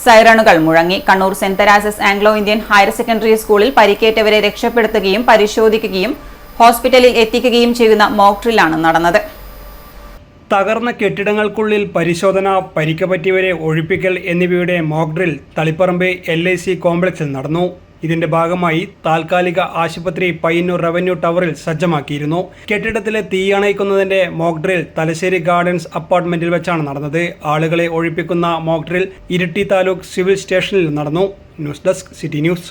സൈറണുകൾ മുഴങ്ങി. Kannur saint Teresa's Anglo Indian higher secondary സ്കൂളിൽ പരിക്കേറ്റവരെ രക്ഷപ്പെടുത്തുകയും പരിശോധിക്കുകയും ഹോസ്പിറ്റലിൽ എത്തിക്കുകയും ചെയ്യുന്ന മോക്ക് ഡ്രില്ലാണ് നടന്നത്. തകർന്ന കെട്ടിടങ്ങൾക്കുള്ളിൽ പരിശോധന, പരിക്ക് പറ്റിയവരെ ഒഴിപ്പിക്കൽ എന്നിവയുടെ മോക്ക് ഡ്രിൽ തളിപ്പറമ്പ് LIC കോംപ്ലക്സിൽ നടന്നു. ഇതിന്റെ ഭാഗമായി താൽക്കാലിക ആശുപത്രി പയ്യന്നൂർ റവന്യൂ ടവറിൽ സജ്ജമാക്കിയിരുന്നു. കെട്ടിടത്തിലെ തീയണയ്ക്കുന്നതിന്റെ മോക്ക് ഡ്രിൽ തലശ്ശേരി ഗാർഡൻസ് അപ്പാർട്ട്മെന്റിൽ വെച്ചാണ് നടന്നത്. ആളുകളെ ഒഴിപ്പിക്കുന്ന mock drill Iritty taluk civil സ്റ്റേഷനിൽ നടന്നു. News desk city news.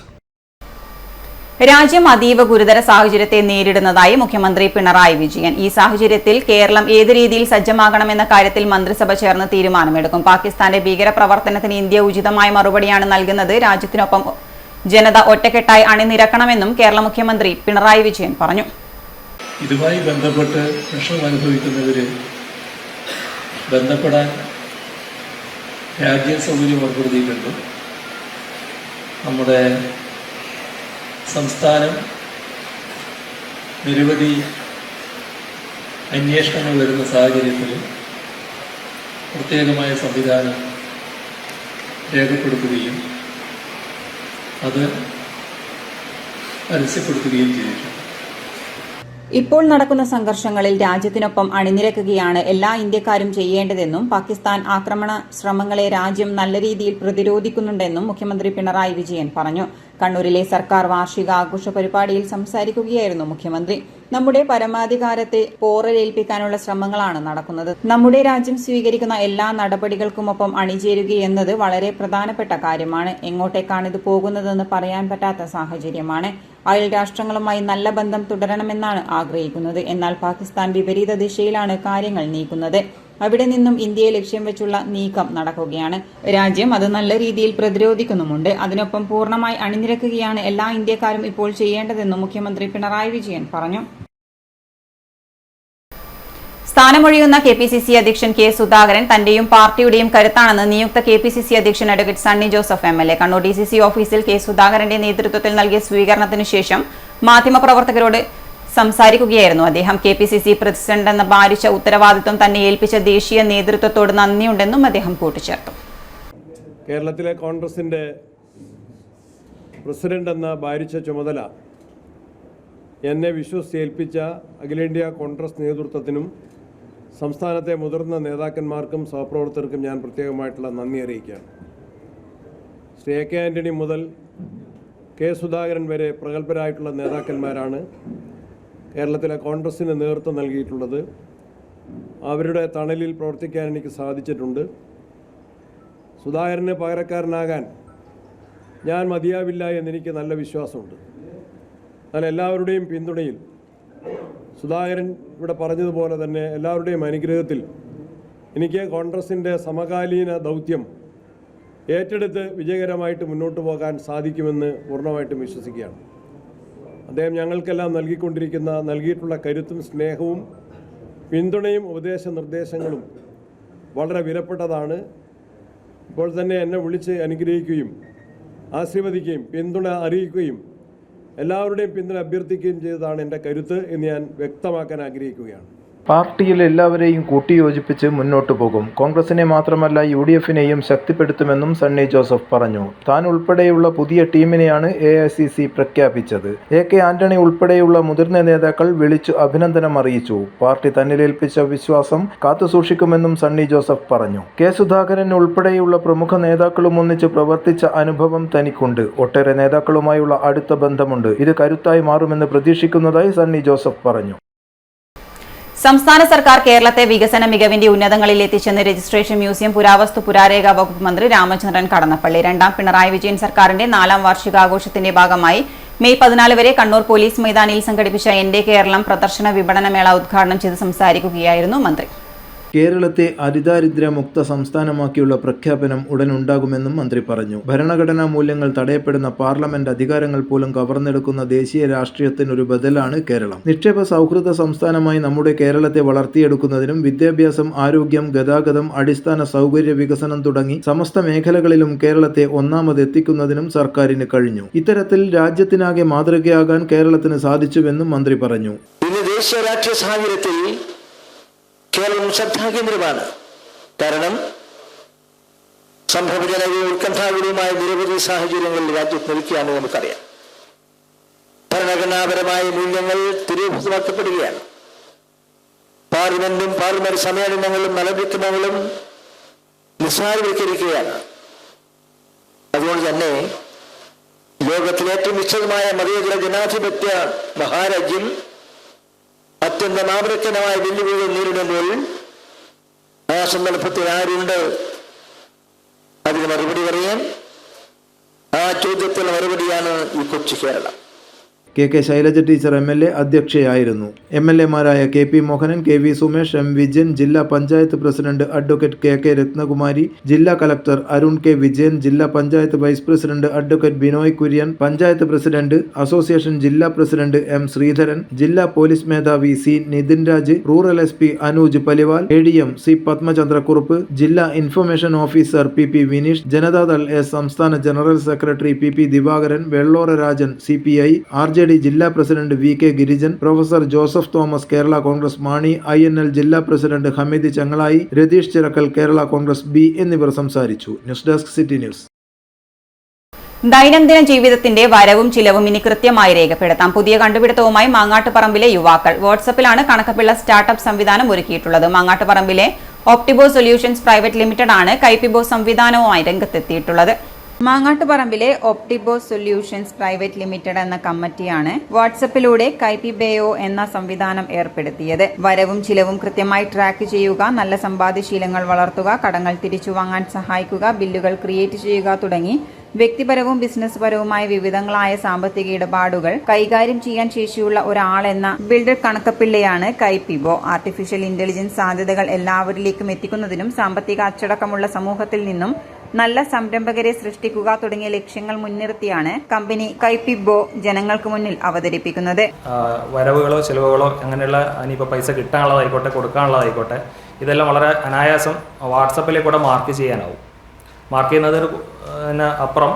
രാജ്യം അതീവ ഗുരുതര സാഹചര്യത്തെ നേരിടുന്നതായി മുഖ്യമന്ത്രി പിണറായി വിജയൻ. ഈ സാഹചര്യത്തിൽ കേരളം ഏത് രീതിയിൽ സജ്ജമാകണമെന്ന കാര്യത്തിൽ മന്ത്രിസഭ ചേർന്ന് തീരുമാനമെടുക്കും. പാകിസ്ഥാന്റെ ഭീകരപ്രവർത്തനത്തിന് ഇന്ത്യ ഉചിതമായ മറുപടിയാണ് നൽകുന്നത്. രാജ്യത്തിനൊപ്പം ജനത ഒറ്റക്കെട്ടായി അണിനിരക്കണമെന്നും കേരള മുഖ്യമന്ത്രി പിണറായി വിജയൻ പറഞ്ഞു. ഇതുമായി ബന്ധപ്പെട്ട് പ്രശ്നം അനുഭവിക്കുന്നവര് ബന്ധപ്പെടാൻ രാജ്യ സൗകര്യം ഏർപ്പെടുത്തിയിട്ടുണ്ട്. നമ്മുടെ സംസ്ഥാനം നിരവധി അന്വേഷണങ്ങൾ വരുന്ന സാഹചര്യത്തിൽ പ്രത്യേകമായ സംവിധാനം രേഖപ്പെടുത്തുകയും അത് പരസ്യപ്പെടുത്തുകയും ചെയ്തിട്ടുണ്ട്. ഇപ്പോൾ നടക്കുന്ന സംഘർഷങ്ങളിൽ രാജ്യത്തിനൊപ്പം അണിനിരക്കുകയാണ് എല്ലാ ഇന്ത്യക്കാരും ചെയ്യേണ്ടതെന്നും പാകിസ്ഥാൻ ആക്രമണ ശ്രമങ്ങളെ രാജ്യം നല്ല രീതിയിൽ പ്രതിരോധിക്കുന്നുണ്ടെന്നും മുഖ്യമന്ത്രി പിണറായി വിജയൻ പറഞ്ഞു. കണ്ണൂരിലെ സർക്കാർ വാർഷിക ആഘോഷ പരിപാടിയിൽ സംസാരിക്കുകയായിരുന്നു മുഖ്യമന്ത്രി. നമ്മുടെ പരമാധികാരത്തെ പോറലേൽപ്പിക്കാനുള്ള ശ്രമങ്ങളാണ് നടക്കുന്നത്. നമ്മുടെ രാജ്യം സ്വീകരിക്കുന്ന എല്ലാ നടപടികൾക്കുമൊപ്പം അണിചേരുകയെന്നത് വളരെ പ്രധാനപ്പെട്ട കാര്യമാണ്. എങ്ങോട്ടേക്കാണ് ഇത് പോകുന്നതെന്ന് പറയാൻ പറ്റാത്ത സാഹചര്യമാണ്. അയൽ രാഷ്ട്രങ്ങളുമായി നല്ല ബന്ധം തുടരണമെന്നാണ് ആഗ്രഹിക്കുന്നത്. എന്നാൽ പാകിസ്ഥാൻ വിപരീത ദിശയിലാണ് കാര്യങ്ങൾ നീക്കുന്നത്. അവിടെ നിന്നും ഇന്ത്യയെ ലക്ഷ്യം വെച്ചുള്ള നീക്കം നടക്കുകയാണ്. രാജ്യം അത് നല്ല രീതിയിൽ പ്രതിരോധിക്കുന്നുമുണ്ട്. അതിനൊപ്പം പൂർണ്ണമായി അണിനിരക്കുകയാണ് എല്ലാ ഇന്ത്യക്കാരും ഇപ്പോൾ ചെയ്യേണ്ടതെന്നും മുഖ്യമന്ത്രി പിണറായി വിജയൻ പറഞ്ഞു. സ്ഥാനമൊഴിയുന്ന KPCC അധ്യക്ഷൻ കെ സുധാകരൻ തന്റെയും പാർട്ടിയുടെയും കരുത്താണെന്ന് നിയുക്ത KPCC അധ്യക്ഷൻ advocate Sunny Joseph MLA Kannur DCC ഓഫീസിൽ കെ സുധാകരന്റെ നേതൃത്വത്തിൽ നൽകിയ സ്വീകരണത്തിന് ശേഷം മാധ്യമപ്രവർത്തകരോട് സംസാരിക്കുകയായിരുന്നു അദ്ദേഹം. KPCC പ്രസിഡന്റ് എന്ന ഭാരിച്ച ഉത്തരവാദിത്വം തന്നെ ഏൽപ്പിച്ച ദേശീയ നേതൃത്വത്തോട് നന്ദിയുണ്ടെന്നും അദ്ദേഹം കൂട്ടിച്ചേർത്തു. കേരളത്തിലെ കോൺഗ്രസിന്റെ പ്രസിഡന്റ് എന്ന ഭാരിച്ച ചുമതല എന്നെ വിശ്വസിച്ചേൽപ്പിച്ച അഖിലേന്ത്യാ കോൺഗ്രസ് നേതൃത്വത്തിനും സംസ്ഥാനത്തെ മുതിർന്ന നേതാക്കന്മാർക്കും സഹപ്രവർത്തകർക്കും ഞാൻ പ്രത്യേകമായിട്ടുള്ള നന്ദി അറിയിക്കുകയാണ്. ശ്രീ AK ആന്റണി മുതൽ കെ സുധാകരൻ വരെ പ്രഗത്ഭരായിട്ടുള്ള നേതാക്കന്മാരാണ് കേരളത്തിലെ കോൺഗ്രസിന് നേതൃത്വം നൽകിയിട്ടുള്ളത്. അവരുടെ തണലിൽ പ്രവർത്തിക്കാൻ എനിക്ക് സാധിച്ചിട്ടുണ്ട്. സുധാകരന് പകരക്കാരനാകാൻ ഞാൻ മതിയാവില്ല എന്നെനിക്ക് നല്ല വിശ്വാസമുണ്ട്. എന്നാൽ എല്ലാവരുടെയും പിന്തുണയിൽ സുധാകരൻ ഇവിടെ പറഞ്ഞതുപോലെ തന്നെ എല്ലാവരുടെയും അനുഗ്രഹത്തിൽ എനിക്ക് കോൺഗ്രസിൻ്റെ സമകാലീന ദൗത്യം ഏറ്റെടുത്ത് വിജയകരമായിട്ട് മുന്നോട്ട് പോകാൻ സാധിക്കുമെന്ന് പൂർണ്ണമായിട്ടും വിശ്വസിക്കുകയാണ്. അദ്ദേഹം ഞങ്ങൾക്കെല്ലാം നൽകിയിട്ടുള്ള കരുത്തും സ്നേഹവും പിന്തുണയും ഉപദേശ നിർദ്ദേശങ്ങളും വളരെ വിലപ്പെട്ടതാണ്. ഇപ്പോൾ തന്നെ എന്നെ വിളിച്ച് അനുഗ്രഹിക്കുകയും ആശീർവദിക്കുകയും പിന്തുണ അറിയിക്കുകയും എല്ലാവരുടെയും പിന്തുണ അഭ്യർത്ഥിക്കുകയും ചെയ്തതാണ് എൻ്റെ കരുത്ത് എന്ന് ഞാൻ വ്യക്തമാക്കാൻ ആഗ്രഹിക്കുകയാണ്. പാർട്ടിയിൽ എല്ലാവരെയും കൂട്ടിയോജിപ്പിച്ച് മുന്നോട്ടു പോകും. കോൺഗ്രസിനെ മാത്രമല്ല UDF-നെയും ശക്തിപ്പെടുത്തുമെന്നും സണ്ണി ജോസഫ് പറഞ്ഞു. താൻ ഉൾപ്പെടെയുള്ള പുതിയ ടീമിനെയാണ് AICC പ്രഖ്യാപിച്ചത്. AK ആന്റണി ഉൾപ്പെടെയുള്ള മുതിർന്ന നേതാക്കൾ വിളിച്ചു അഭിനന്ദനം അറിയിച്ചു. പാർട്ടി തന്നിലേൽപ്പിച്ച വിശ്വാസം കാത്തുസൂക്ഷിക്കുമെന്നും സണ്ണി ജോസഫ് പറഞ്ഞു. കെ സുധാകരൻ ഉൾപ്പെടെയുള്ള പ്രമുഖ നേതാക്കളും ഒന്നിച്ച് പ്രവർത്തിച്ച അനുഭവം തനിക്കുണ്ട്. ഒട്ടേറെ നേതാക്കളുമായുള്ള അടുത്ത ബന്ധമുണ്ട്. ഇത് കരുത്തായി മാറുമെന്ന് പ്രതീക്ഷിക്കുന്നതായി സണ്ണി ജോസഫ് പറഞ്ഞു. സംസ്ഥാന സർക്കാർ കേരളത്തെ വികസന മികവിന്റെ ഉന്നതങ്ങളിൽ എത്തിച്ചെന്ന് രജിസ്ട്രേഷൻ മ്യൂസിയം പുരാവസ്തു പുരാരേഖ വകുപ്പ് മന്ത്രി രാമചന്ദ്രൻ കടന്നപ്പള്ളി. രണ്ടാം പിണറായി വിജയൻ സർക്കാരിന്റെ 4ാം വാർഷികാഘോഷത്തിന്റെ ഭാഗമായി മെയ് 14 വരെ കണ്ണൂർ പോലീസ് മൈതാനിയിൽ സംഘടിപ്പിച്ച എന്റെ കേരളം പ്രദർശന വിപണന മേള ഉദ്ഘാടനം ചെയ്ത് സംസാരിക്കുകയായിരുന്നു മന്ത്രി. കേരളത്തെ അതിദാരിദ്ര്യമുക്ത സംസ്ഥാനമാക്കിയുള്ള പ്രഖ്യാപനം ഉടനുണ്ടാകുമെന്നും മന്ത്രി പറഞ്ഞു. ഭരണഘടനാ മൂല്യങ്ങൾ തടയപ്പെടുന്ന പാർലമെന്റ് അധികാരങ്ങൾ പോലും കവർന്നെടുക്കുന്ന ദേശീയ രാഷ്ട്രീയത്തിനൊരു ബദലാണ് കേരളം. നിക്ഷേപ സൗഹൃദ സംസ്ഥാനമായി നമ്മുടെ കേരളത്തെ വളർത്തിയെടുക്കുന്നതിനും വിദ്യാഭ്യാസം, ആരോഗ്യം, ഗതാഗതം, അടിസ്ഥാന സൗകര്യ വികസനം തുടങ്ങി സമസ്ത മേഖലകളിലും കേരളത്തെ ഒന്നാമതെത്തിക്കുന്നതിനും സർക്കാരിന് കഴിഞ്ഞു. ഇത്തരത്തിൽ രാജ്യത്തിനാകെ മാതൃകയാകാൻ കേരളത്തിന് സാധിച്ചുവെന്നും മന്ത്രി പറഞ്ഞു. ദേശീയ രാഷ്ട്രീയ സാഹചര്യത്തിൽ കേരളം ശ്രദ്ധാകേന്ദ്രമാണ്. കാരണം സംഭവജനകവും ഉത്കണ്ഠാകുലവുമായ നിരവധി സാഹചര്യങ്ങളിൽ രാജ്യത്ത് നിൽക്കുകയാണെന്ന് നമുക്കറിയാം. ഭരണഘടനാപരമായ മൂല്യങ്ങൾ തിരുവനന്തപുരപ്പെടുകയാണ്. പാർലമെന്റും പാർലമെന്റ് സമ്മേളനങ്ങളും നടപടിക്രമങ്ങളും നിസ്സാരവൽക്കരിക്കുകയാണ്. അതുകൊണ്ട് തന്നെ ലോകത്തിലെ ഏറ്റവും വിശദമായ മതേതര ജനാധിപത്യ മഹാരാജ്യം അത്യന്തം ആപൽക്കരമായ വെല്ലുവിളികൾ നേരിടുമ്പോൾ ആ സന്ദർഭത്തിൽ ആരുണ്ട് അതിന് മറുപടി പറയാൻ? ആ ചോദ്യത്തിന് മറുപടിയാണ് ഈ കൊച്ചു Kerala. KK Shailaja teacher MLA അധ്യക്ഷയായിരുന്നു. MLA-മാരായ KP Mohanan, KV Sumesh, M Vijayan, ജില്ലാ panchayat president advocate KK Ratnakumari, ജില്ലാ കളക്ടർ അരുൺ K വിജയൻ, ജില്ലാ panchayat vice president advocate Binoy Kurian, panchayat president association ജില്ലാ പ്രസിഡന്റ് M ശ്രീധരൻ, ജില്ലാ പോലീസ് മേധാവി C Nithin Raj, rural SP Anuj Paliwal, ADM C Padmachandrakurup, ജില്ലാ information officer PP Vineesh, Janata Dal S സംസ്ഥാന general secretary PP Divakaran, Vellora Rajan CPI, RJD ജില്ലാ president VK Girijan, professor Joseph Thomas Kerala Congress Mani, INL ജില്ലാ president Hameed Chengalayi, Ratheesh Chirakkal Kerala Congress B എന്നിവർ സംസാരിച്ചു. News desk city news. ദൈനംദിന ജീവിതത്തിന്റെ വരവും ചിലവും ഇനി കൃത്യമായി രേഖപ്പെടുത്താം. പുതിയ കണ്ടുപിടുത്തവുമായി മാങ്ങാട്ടുപറമ്പിലെ യുവാക്കൾ. വാട്സപ്പിലാണ് കണക്കപ്പിള്ള സ്റ്റാർട്ടപ്പ് സംവിധാനം ഒരുക്കിയിട്ടുള്ളത്. മാങ്ങാട്ടുപറമ്പിലെ ഒപ്റ്റിബോ സൊല്യൂഷൻസ് പ്രൈവറ്റ് ലിമിറ്റഡ് ആണ് കൈപ്പിബോ സംവിധാനവുമായി രംഗത്തെത്തിയിട്ടുള്ളത്. മാങ്ങാട്ടുപറമ്പിലെ ഒപ്റ്റിബോ സൊല്യൂഷൻസ് പ്രൈവറ്റ് ലിമിറ്റഡ് എന്ന കമ്മിറ്റിയാണ് വാട്സപ്പിലൂടെ കൈപിബേയോ എന്ന സംവിധാനം ഏർപ്പെടുത്തിയത്. വരവും ചിലവും കൃത്യമായി ട്രാക്ക് ചെയ്യുക, നല്ല സമ്പാദ്യശീലങ്ങൾ വളർത്തുക, കടങ്ങൾ തിരിച്ചു വാങ്ങാൻ സഹായിക്കുക, ബില്ലുകൾ ക്രിയേറ്റ് ചെയ്യുക തുടങ്ങി വ്യക്തിപരവും ബിസിനസ് പരവുമായ വിവിധങ്ങളായ സാമ്പത്തിക ഇടപാടുകൾ കൈകാര്യം ചെയ്യാൻ ശേഷിയുള്ള ഒരാളെന്ന ബിൽഡർ കണക്കപ്പിള്ളയാണ് കൈപിബോ. ആർട്ടിഫിഷ്യൽ ഇന്റലിജൻസ് സാധ്യതകൾ എല്ലാവരിലേക്കും എത്തിക്കുന്നതിനും സാമ്പത്തിക അച്ചടക്കമുള്ള സമൂഹത്തിൽ നിന്നും നല്ല സംരംഭകരെ സൃഷ്ടിക്കുക തുടങ്ങിയ ലക്ഷ്യങ്ങൾ മുൻനിർത്തിയാണ് കമ്പനി കൈപിബോ ജനങ്ങൾക്ക് മുന്നിൽ അവതരിപ്പിക്കുന്നത്. വരവുകളോ ചെലവുകളോ അങ്ങനെയുള്ള ഇനിയിപ്പോൾ പൈസ കിട്ടാനുള്ളതായിക്കോട്ടെ കൊടുക്കാനുള്ളതായിക്കോട്ടെ ഇതെല്ലാം വളരെ അനായാസം വാട്സപ്പിലേക്കൂടെ മാർക്ക് ചെയ്യാനാവും. മാർക്ക് ചെയ്യുന്നതിന് അപ്പുറം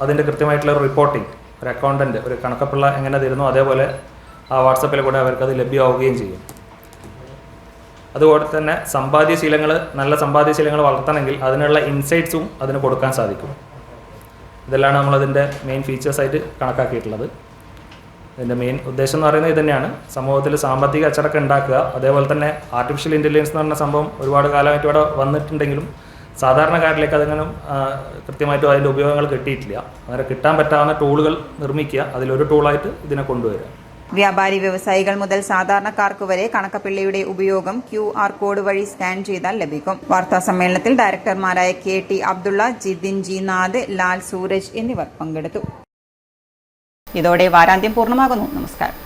അതിൻ്റെ കൃത്യമായിട്ടുള്ള ഒരു റിപ്പോർട്ടിംഗ്, ഒരു അക്കൗണ്ടൻറ്റ്, ഒരു കണക്കപ്പിള്ള എങ്ങനെ തരുന്നു അതേപോലെ ആ വാട്സപ്പിലേക്കൂടെ അവർക്കത് ലഭ്യമാവുകയും ചെയ്യും. അതുപോലെ തന്നെ നല്ല സമ്പാദ്യശീലങ്ങൾ വളർത്തണമെങ്കിൽ അതിനുള്ള ഇൻസൈറ്റ്സും അതിന് കൊടുക്കാൻ സാധിക്കും. ഇതെല്ലാം നമ്മളതിൻ്റെ മെയിൻ ഫീച്ചേഴ്സായിട്ട് കണക്കാക്കിയിട്ടുള്ളത്. ഇതിൻ്റെ മെയിൻ ഉദ്ദേശം എന്ന് പറയുന്നത് ഇതുതന്നെയാണ്, സമൂഹത്തിൽ സാമ്പത്തിക അച്ചടക്കം ഉണ്ടാക്കുക. അതേപോലെ തന്നെ ആർട്ടിഫിഷ്യൽ ഇൻ്റലിജൻസ് എന്ന് പറഞ്ഞ സംഭവം ഒരുപാട് കാലമായിട്ട് ഇവിടെ വന്നിട്ടുണ്ടെങ്കിലും സാധാരണക്കാരിലേക്ക് അതിങ്ങനെ കൃത്യമായിട്ടും അതിൻ്റെ ഉപയോഗങ്ങൾ കിട്ടിയിട്ടില്ല. അങ്ങനെ കിട്ടാൻ പറ്റാവുന്ന ടൂളുകൾ നിർമ്മിക്കുക, അതിലൊരു ടൂളായിട്ട് ഇതിനെ കൊണ്ടുവരിക. വ്യാപാരി വ്യവസായികൾ മുതൽ സാധാരണക്കാർക്ക് വരെ കണക്കപ്പിള്ളയുടെ ഉപയോഗം QR കോഡ് വഴി സ്കാൻ ചെയ്താൽ ലഭിക്കും. വാർത്താ സമ്മേളനത്തിൽ ഡയറക്ടർമാരായ KT അബ്ദുള്ള, ജിതിൻ ജി നാഥ്, ലാൽ സൂരജ് എന്നിവർ പങ്കെടുത്തു. ഇതോടെ വാരാന്ത്യം പൂർണ്ണമാകുന്നു. നമസ്കാരം.